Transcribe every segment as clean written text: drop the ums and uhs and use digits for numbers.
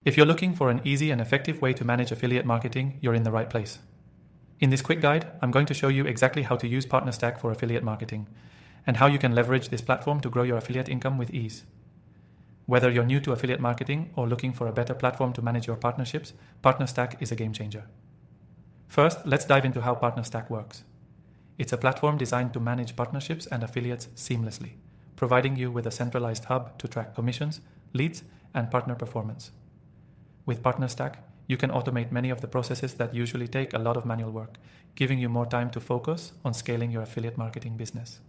If you're looking for an easy and effective way to manage affiliate marketing, you're in the right place. In this quick guide, I'm going to show you exactly how to use PartnerStack for affiliate marketing and how you can leverage this platform to grow your affiliate income with ease. Whether you're new to affiliate marketing or looking for a better platform to manage your partnerships, PartnerStack is a game changer. First, let's dive into how PartnerStack works. It's a platform designed to manage partnerships and affiliates seamlessly, providing you with a centralized hub to track commissions, leads, and partner performance. With PartnerStack, you can automate many of the processes that usually take a lot of manual work, giving you more time to focus on scaling your affiliate marketing business.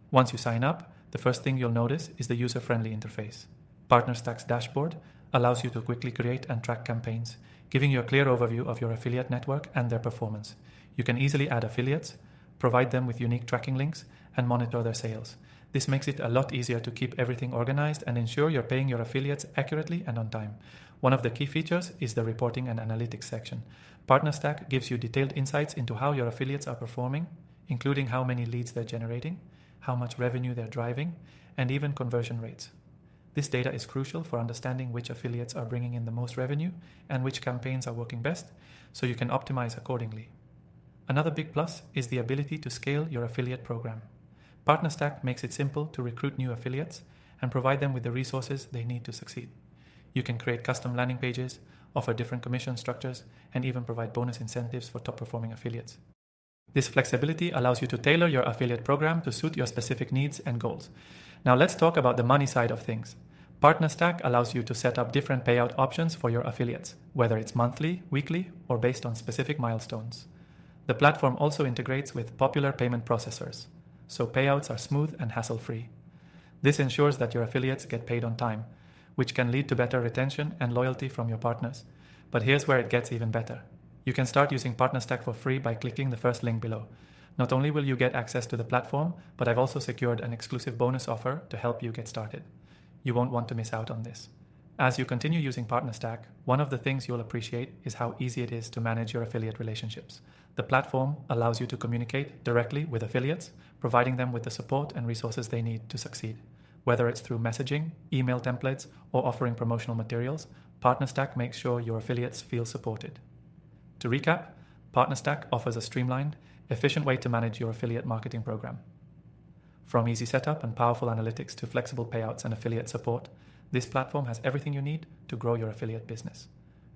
Once you sign up, the first thing you'll notice is the user-friendly interface. PartnerStack's dashboard allows you to quickly create and track campaigns, giving you a clear overview of your affiliate network and their performance. You can easily add affiliates, provide them with unique tracking links, and monitor their sales. This makes it a lot easier to keep everything organized and ensure you're paying your affiliates accurately and on time. One of the key features is the reporting and analytics section. PartnerStack gives you detailed insights into how your affiliates are performing, including how many leads they're generating, how much revenue they're driving, and even conversion rates. This data is crucial for understanding which affiliates are bringing in the most revenue and which campaigns are working best, so you can optimize accordingly. Another big plus is the ability to scale your affiliate program. PartnerStack makes it simple to recruit new affiliates and provide them with the resources they need to succeed. You can create custom landing pages, offer different commission structures, and even provide bonus incentives for top-performing affiliates. This flexibility allows you to tailor your affiliate program to suit your specific needs and goals. Now let's talk about the money side of things. PartnerStack allows you to set up different payout options for your affiliates, whether it's monthly, weekly, or based on specific milestones. The platform also integrates with popular payment processors, so payouts are smooth and hassle-free. This ensures that your affiliates get paid on time, which can lead to better retention and loyalty from your partners. But here's where it gets even better. You can start using PartnerStack for free by clicking the first link below. Not only will you get access to the platform, but I've also secured an exclusive bonus offer to help you get started. You won't want to miss out on this. As you continue using PartnerStack, one of the things you'll appreciate is how easy it is to manage your affiliate relationships. The platform allows you to communicate directly with affiliates, providing them with the support and resources they need to succeed. Whether it's through messaging, email templates, or offering promotional materials, PartnerStack makes sure your affiliates feel supported. To recap, PartnerStack offers a streamlined, efficient way to manage your affiliate marketing program. From easy setup and powerful analytics to flexible payouts and affiliate support, this platform has everything you need to grow your affiliate business.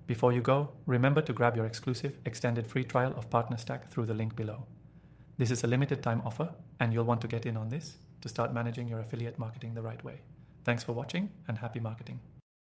Before you go, remember to grab your exclusive extended free trial of PartnerStack through the link below. This is a limited time offer, and you'll want to get in on this to start managing your affiliate marketing the right way. Thanks for watching, and happy marketing.